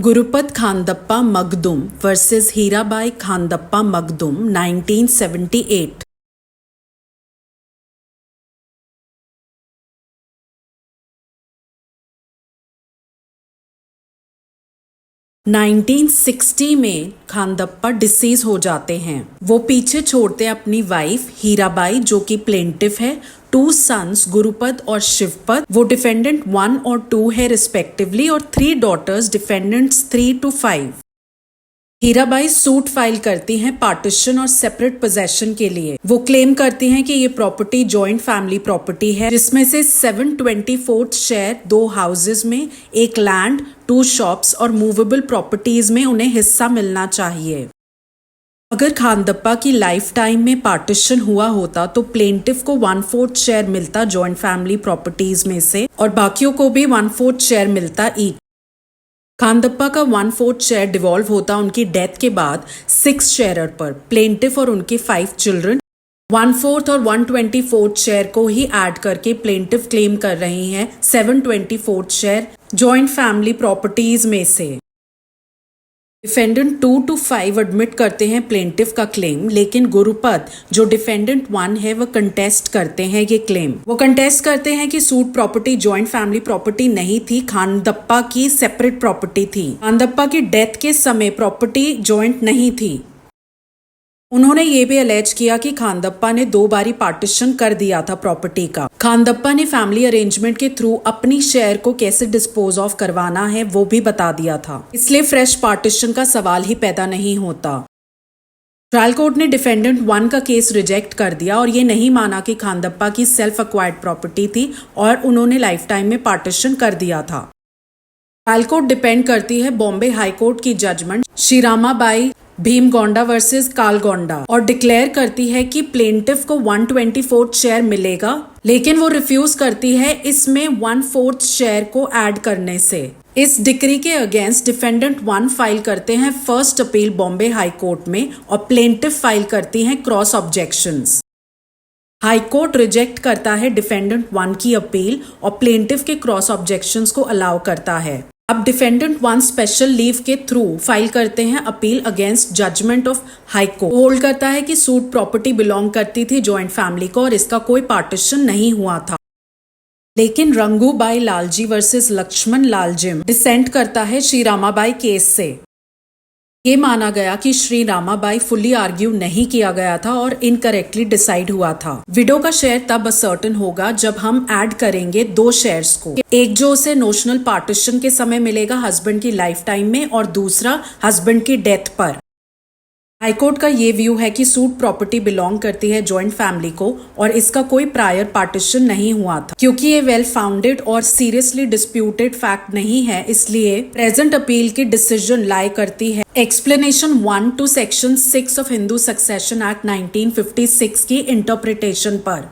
Gurupat खानदप्पा Makhdoom versus Hirabai खानदप्पा Makhdoom 1978। Nineteen 1960 में खानदप्पा disease हो जाते हैं। वो पीछे छोड़ते हैं अपनी वाइफ हीराबाई जो कि प्लेंटिफ है, 2 सन्स गुरुपत और शिवपत, वो डिफेंडेंट 1 और 2 है रिस्पेक्टिवली, और 3 daughters defendants 3 to 5। Hirabai suit file करती हैं पार्टीशन और सेपरेट पोजेशन के लिए। वो क्लेम करती हैं कि ये प्रॉपर्टी जॉइंट फैमिली प्रॉपर्टी है जिसमें से 7/24 शेयर 2 हाउसेज में, एक लैंड, 2 शॉप्स और मूवेबल प्रॉपर्टीज में उन्हें हिस्सा मिलना चाहिए। अगर खानदप्पा की लाइफ टाइम में पार्टीशन हुआ होता तो प्लेंटिफ को 1/4 शेयर मिलता जॉइंट फैमिली प्रॉपर्टीज में से और बाकियों को भी 1/4 शेयर मिलता ईच। खानदप्पा का 1/4 शेयर डिवॉल्व होता उनकी डेथ के बाद 6 शेयरर पर, प्लेंटिफ और उनके 5 चिल्ड्रन। 1/4 और 1/24 शेयर को ही ऐड करके प्लेंटिफ क्लेम कर रही हैं 7/24 शेयर जॉइंट फैमिली प्रॉपर्टीज में से। डिफेंडेंट 2 to 5 एडमिट करते हैं प्लेंटिफ का क्लेम, लेकिन गुरुपत जो डिफेंडेंट 1 है वह कंटेस्ट करते हैं ये क्लेम। वो कंटेस्ट करते हैं कि suit property joint family property नहीं थी, खानदप्पा की सेपरेट प्रॉपर्टी थी। खानदप्पा की डेथ के समय प्रॉपर्टी जॉइंट नहीं थी। उन्होंने ये भी अलेज किया कि खानदप्पा ने 2 बारी पार्टीशन कर दिया था प्रॉपर्टी का। खानदप्पा ने फैमिली अरेंजमेंट के थ्रू अपनी शेयर को कैसे डिस्पोज ऑफ करवाना है वो भी बता दिया था, इसलिए फ्रेश पार्टीशन का सवाल ही पैदा नहीं होता। ट्रायल कोर्ट ने डिफेंडेंट 1 का केस रिजेक्ट कर दिया और ये नहीं माना कि खानदप्पा की सेल्फ एक्वायर्ड प्रॉपर्टी थी और उन्होंने लाइफ टाइम में पार्टीशन कर दिया था। ट्रायल कोर्ट डिपेंड करती है बॉम्बे हाई कोर्ट की जजमेंट श्रीरामाबाई भीमगौंडा वर्सेस कालगौंडा और डिक्लेयर करती है कि प्लेंटिफ को 1/24 शेयर मिलेगा, लेकिन वो रिफ्यूज करती है इसमें 1/4 शेयर को ऐड करने से। इस डिक्री के अगेंस्ट डिफेंडेंट 1 फाइल करते हैं first appeal Bombay high court में और प्लेंटिफ फाइल करती हैं cross objections. High court reject करता है डिफेंडेंट 1 की अपील और प्लेंटिफ के क्रॉस ऑब्जेक्शंस को अलाउ करता है। अब डिफेंडेंट 1 स्पेशल लीव के थ्रू फाइल करते हैं appeal against judgment of high court. Hold करता है कि सूट प्रॉपर्टी बिलोंग करती थी जॉइंट फैमिली को और इसका कोई पार्टीशन नहीं हुआ था। लेकिन रंगूबाई लालजी वर्सेस लक्ष्मण लालजिम डिसेंट करता है श्री रामाबाई केस से। ये माना गया कि श्री रामाबाई फुल्ली आर्ग्यू नहीं किया गया था और इनकरेक्टली डिसाइड हुआ था। विडो का शेयर तब असर्टन होगा जब हम ऐड करेंगे 2 शेयर्स को, एक जो उसे नोशनल पार्टीशन के समय मिलेगा हस्बैंड की लाइफ टाइम में और दूसरा हस्बैंड की डेथ पर। हाईकोर्ट का ये व्यू है कि सूट प्रॉपर्टी बिलोंग करती है जॉइंट फैमिली को और इसका कोई प्रायर पार्टीशन नहीं हुआ था। क्योंकि ये वेल फाउंडेड और सीरियसली डिस्प्यूटेड फैक्ट नहीं है, इसलिए प्रेजेंट अपील की डिसीजन लाई करती है explanation 1 to section 6 of Hindu succession act 1956 की इंटरप्रिटेशन पर।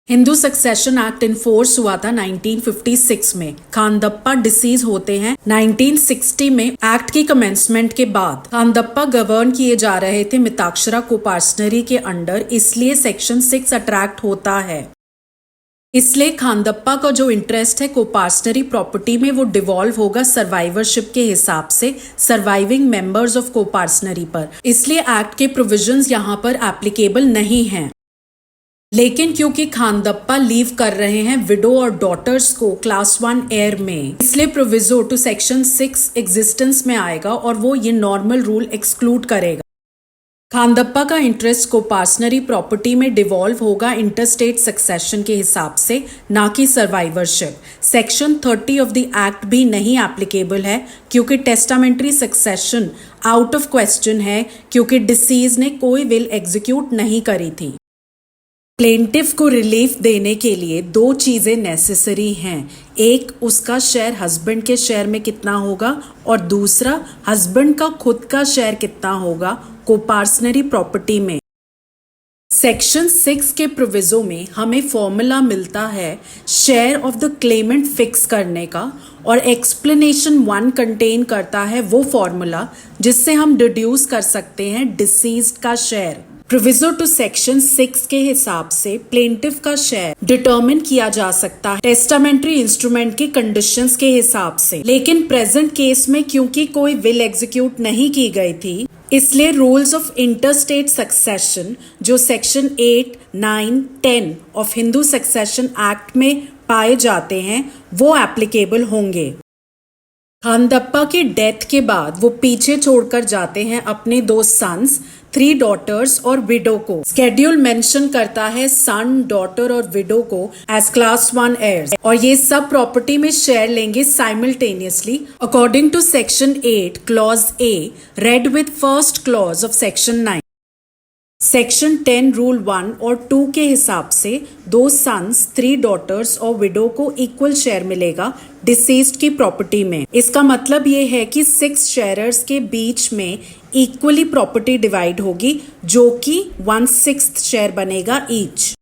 हिंदू सक्सेशन एक्ट इन्फोर्स हुआ था 1956 में। खानदप्पा डिसीज होते हैं 1960 में। एक्ट की कमेंसमेंट के बाद खानदप्पा गवर्न किए जा रहे थे मिताक्षरा कोपार्सनरी के अंडर, इसलिए सेक्शन 6 अट्रैक्ट होता है। इसलिए खानदप्पा का जो इंटरेस्ट है कोपार्सनरी प्रॉपर्टी में वो डिवॉल्व होगा सर्वाइवरशिप के हिसाब से सर्वाइविंग मेंबर्स ऑफ कोपार्सनरी पर, इसलिए एक्ट के प्रोविजंस यहाँ पर एप्लीकेबल नहीं हैं। लेकिन क्योंकि खानदप्पा लीव कर रहे हैं विडो और डॉटर्स को क्लास 1 एयर में, इसलिए प्रोविजो टू सेक्शन 6 एग्जिस्टेंस में आएगा और वो ये नॉर्मल रूल एक्सक्लूड करेगा। खानदप्पा का इंटरेस्ट कोपार्सनरी प्रॉपर्टी में डिवॉल्व होगा इंटरस्टेट सक्सेशन के हिसाब से, ना कि survivorship. Section 30 of the act भी नहीं एप्लीकेबल है क्योंकि testamentary succession out of question है, क्योंकि डिसीज ने कोई विल एग्जीक्यूट नहीं करी थी। प्लेंटिफ को रिलीफ देने के लिए 2 चीजें नेसेसरी हैं, एक उसका शेयर हस्बैंड के शेयर में कितना होगा और दूसरा हस्बैंड का खुद का शेयर कितना होगा कोपार्सनरी प्रॉपर्टी में। सेक्शन 6 के प्रोविजो में हमें फॉर्मूला मिलता है share of the Clement fix करने का और एक्सप्लेनेशन 1 कंटेन करता है वो फॉर्मूला जिससे हम डिड्यूस कर सकते हैं डिसीज्ड का शेयर। प्रोविजो टू सेक्शन 6 के हिसाब से प्लेंटिफ का शेयर डिटरमिन किया जा सकता है टेस्टामेंट्री इंस्ट्रूमेंट की कंडीशंस के हिसाब से, लेकिन प्रेजेंट केस में क्योंकि कोई विल एग्जीक्यूट नहीं की गई थी, इसलिए रूल्स ऑफ इंटरस्टेट सक्सेशन जो section 8, 9, 10 of Hindu succession act में पाए जाते हैं वो एप्लीकेबल होंगे। खानदप्पा की डेथ के बाद वो पीछे छोड़कर जाते हैं अपने 2 सन्स, 3 डॉटर्स और विडो को। स्केड्यूल मेंशन करता है सन, डॉटर और विडो को एज क्लास 1 heirs और ये सब प्रॉपर्टी में शेयर लेंगे simultaneously according to section 8 clause A read with first clause of section 9। Section 10 rule 1 और 2 के हिसाब से 2 सन्स, 3 डॉटर्स और विडो को इक्वल शेयर मिलेगा डिसीज्ड की प्रॉपर्टी में। इसका मतलब ये है कि 6 शेयरर्स के बीच में इक्वली प्रॉपर्टी डिवाइड होगी जो कि 1/6 शेयर बनेगा ईच।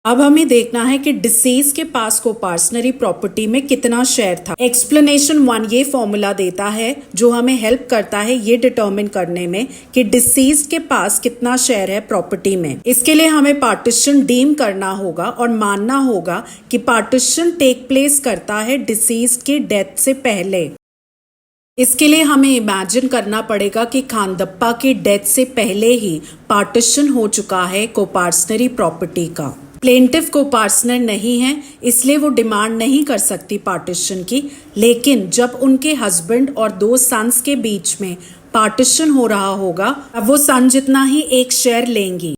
अब हमें देखना है कि डिसीज के पास कोपार्सनरी प्रॉपर्टी में कितना शेयर था। एक्सप्लेनेशन 1 ये फॉर्मूला देता है जो हमें हेल्प करता है ये डिटरमिन करने में कि डिसीज के पास कितना शेयर है प्रॉपर्टी में। इसके लिए हमें पार्टीशन डीम करना होगा और मानना होगा कि पार्टीशन टेक प्लेस करता है डिसीज की डेथ से पहले। इसके लिए हमें इमेजिन करना पड़ेगा कि खानदप्पा की डेथ से पहले ही पार्टीशन हो चुका है कोपार्सनरी प्रॉपर्टी का। प्लेंटिफ कोपार्सनर नहीं है इसलिए वो डिमांड नहीं कर सकती पार्टीशन की, लेकिन जब उनके हस्बैंड और 2 सन्स के बीच में पार्टीशन हो रहा होगा अब वो सन जितना ही एक शेयर लेंगी।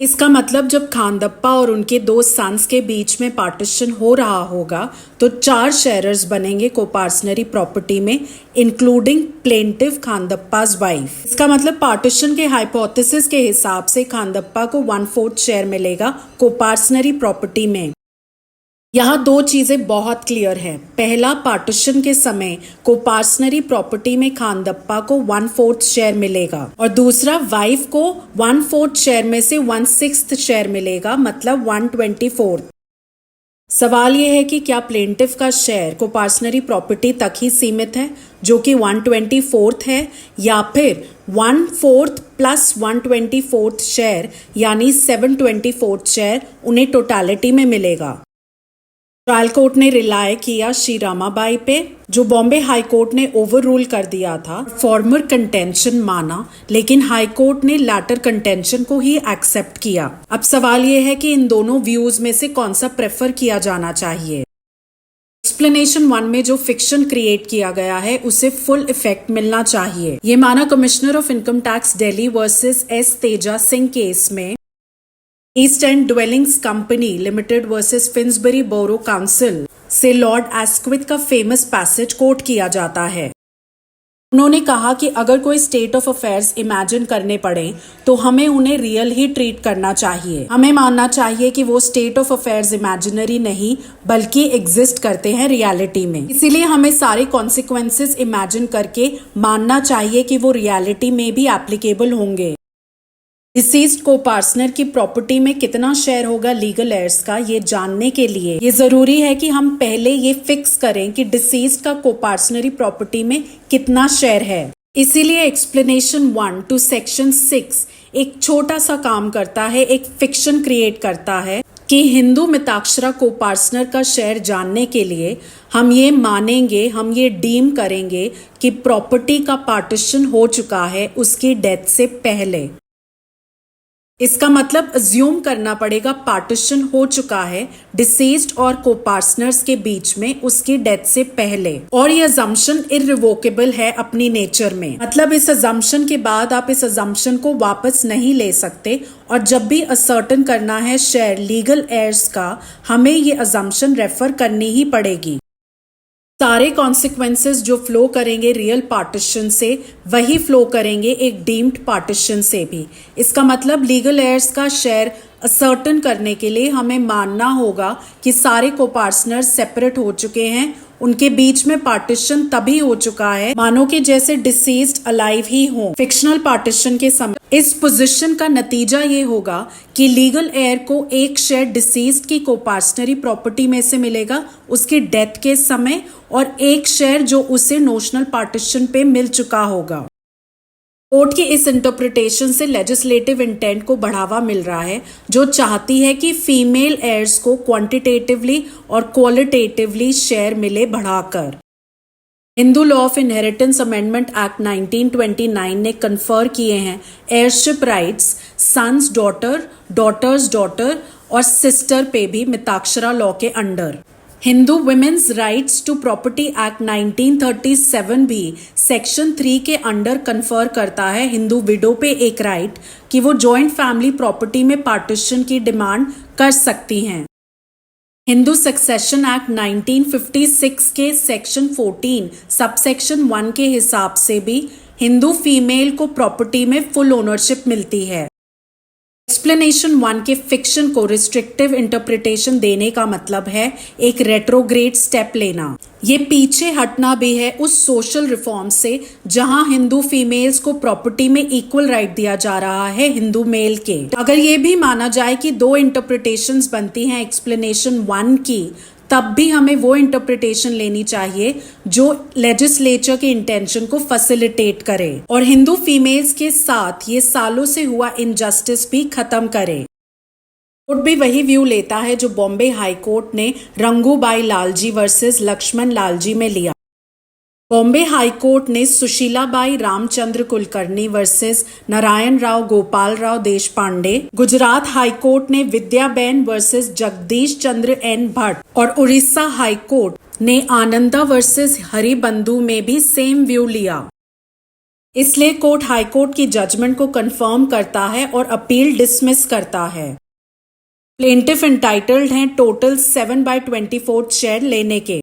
इसका मतलब जब खानदप्पा और उनके 2 सन्स के बीच में पार्टीशन हो रहा होगा तो 4 शेयरर्स बनेंगे कोपार्सनरी प्रॉपर्टी में इंक्लूडिंग प्लेंटिफ खानदप्पा's वाइफ। इसका मतलब पार्टीशन के हाइपोथेसिस के हिसाब से खानदप्पा को 1/4 शेयर मिलेगा कोपार्सनरी प्रॉपर्टी में। यहाँ 2 चीजें बहुत क्लियर है। पहला, पार्टीशन के समय कोपार्सनरी प्रॉपर्टी में खानदप्पा को 1/4 शेयर मिलेगा और दूसरा वाइफ को 1/4 शेयर में से 1/6 शेयर मिलेगा, मतलब 1/24। सवाल यह है कि क्या प्लेंटिफ का शेयर कोपार्सनरी प्रॉपर्टी तक ही सीमित है जो कि 1/24 है, या फिर 1/4 प्लस 1/24 शेयर यानी 7/24 शेयर उन्हें टोटलिटी में मिलेगा। ट्रायल कोर्ट ने रिलाय किया श्री रामाबाई पे, जो बॉम्बे हाई कोर्ट ने ओवर रूल कर दिया था। फॉर्मर कंटेंशन माना, लेकिन हाई कोर्ट ने लैटर कंटेंशन को ही एक्सेप्ट किया। अब सवाल ये है कि इन दोनों व्यूज में से कौन सा प्रेफर किया जाना चाहिए। एक्सप्लेनेशन 1 में जो फिक्शन क्रिएट किया गया है उसे फुल इफेक्ट मिलना चाहिए। ये माना commissioner of income tax Delhi versus S Teja Singh case में East End Dwellings company limited versus Finsbury Borough Council से लॉर्ड एस्क्विथ का फेमस पैसेज कोट किया जाता है। उन्होंने कहा कि अगर कोई स्टेट ऑफ अफेयर्स इमेजिन करने पड़े तो हमें उन्हें रियल ही ट्रीट करना चाहिए। हमें मानना चाहिए कि वो स्टेट ऑफ अफेयर्स इमेजिनरी नहीं बल्कि एग्जिस्ट करते हैं रियलिटी में। इसीलिए हमें सारे कॉन्सिक्वेंसेस इमेजिन करके मानना चाहिए कि वो रियलिटी में भी एप्लीकेबल होंगे। डिसीज्ड कोपार्सनर की प्रॉपर्टी में कितना शेयर होगा लीगल एयर्स का, ये जानने के लिए ये जरूरी है कि हम पहले ये फिक्स करें कि डिसीज्ड का कोपार्सनरी प्रॉपर्टी में कितना शेयर है। इसीलिए एक्सप्लेनेशन 1 टू सेक्शन 6 एक छोटा सा काम करता है, एक फिक्शन क्रिएट करता है कि हिंदू मिताक्षरा कोपार्सनर का शेयर जानने के लिए हम ये मानेंगे, हम ये डीम करेंगे कि प्रॉपर्टी का पार्टीशन हो चुका है उसकी डेथ से पहले। इसका मतलब अज्यूम करना पड़ेगा पार्टीशन हो चुका है डिसीज्ड और कोपार्सनर्स के बीच में उसकी डेथ से पहले, और ये अजम्पशन इररिवोकेबल है अपनी नेचर में। मतलब इस अजम्पशन के बाद आप इस अजम्पशन को वापस नहीं ले सकते, और जब भी असर्टन करना है शेयर लीगल एयर्स का हमें ये अजम्पशन रेफर करनी ही पड़ेगी। सारे कॉन्सिक्वेंसेस जो फ्लो करेंगे रियल पार्टीशन से वही फ्लो करेंगे एक डीम्ड पार्टीशन से भी। इसका मतलब लीगल एयर्स का शेयर असर्टन करने के लिए हमें मानना होगा कि सारे कोपार्सनर्स सेपरेट हो चुके हैं, उनके बीच में पार्टीशन तभी हो चुका है मानो कि जैसे डिसीज्ड अलाइव ही हो फिक्शनल पार्टीशन के समय। इस पोजीशन का नतीजा ये होगा कि लीगल एयर को एक शेयर डिसीज्ड की कोपार्सनरी प्रॉपर्टी में से मिलेगा उसकी डेथ के समय, और एक शेयर जो उसे नोशनल पार्टीशन पे मिल चुका होगा। कोर्ट की इस इंटरप्रिटेशन से लेजिस्लेटिव इंटेंट को बढ़ावा मिल रहा है, जो चाहती है कि फीमेल एयर्स को क्वांटिटेटिवली और क्वालिटेटिवली शेयर मिले बढ़ाकर। Hindu law of inheritance amendment act 1929 ने कन्फर किए हैं heirship rights sons daughter, daughters daughter और सिस्टर पे भी मिताक्षरा लॉ के under. Hindu women's rights to property act 1937 भी सेक्शन 3 के अंडर कन्फर करता है हिंदू विडो पे एक राइट कि वो जॉइंट फैमिली प्रॉपर्टी में पार्टीशन की डिमांड कर सकती हैं। हिंदू सक्सेशन एक्ट 1956 के सेक्शन 14 सबसेक्शन 1 के हिसाब से भी हिंदू फीमेल को प्रॉपर्टी में फुल ओनरशिप मिलती है। एक्सप्लेनेशन 1 के फिक्शन को रिस्ट्रिक्टिव इंटरप्रिटेशन देने का मतलब है एक रेट्रोग्रेड स्टेप लेना। ये पीछे हटना भी है उस सोशल रिफॉर्म से जहां हिंदू फीमेल्स को प्रॉपर्टी में इक्वल राइट दिया जा रहा है हिंदू मेल के। अगर ये भी माना जाए कि दो इंटरप्रिटेशंस बनती हैं एक्सप्लेनेशन 1 की, तब भी हमें वो इंटरप्रिटेशन लेनी चाहिए जो लेजिस्लेचर के इंटेंशन को फैसिलिटेट करे और हिंदू फीमेल्स के साथ ये सालों से हुआ इनजस्टिस भी खत्म करे। कोर्ट भी वही व्यू लेता है जो बॉम्बे हाई कोर्ट ने रंगूबाई लालजी वर्सेस लक्ष्मण लालजी में लिया। बॉम्बे हाई कोर्ट ने सुशीलाबाई रामचंद्र कुलकर्णी वर्सेस नारायण राव गोपाल राव देश पांडे, गुजरात हाई कोर्ट ने विद्याबेन वर्सेस जगदीश चंद्र एन भट्ट और उड़ीसा हाई कोर्ट ने आनंदा वर्सेस हरिबंधु में भी सेम व्यू लिया। इसलिए कोर्ट हाई कोर्ट की जजमेंट को कंफर्म करता है और अपील डिसमिस करता है। प्लेंटिफ एंटाइटल्ड हैं टोटल 7/24 शेयर लेने के।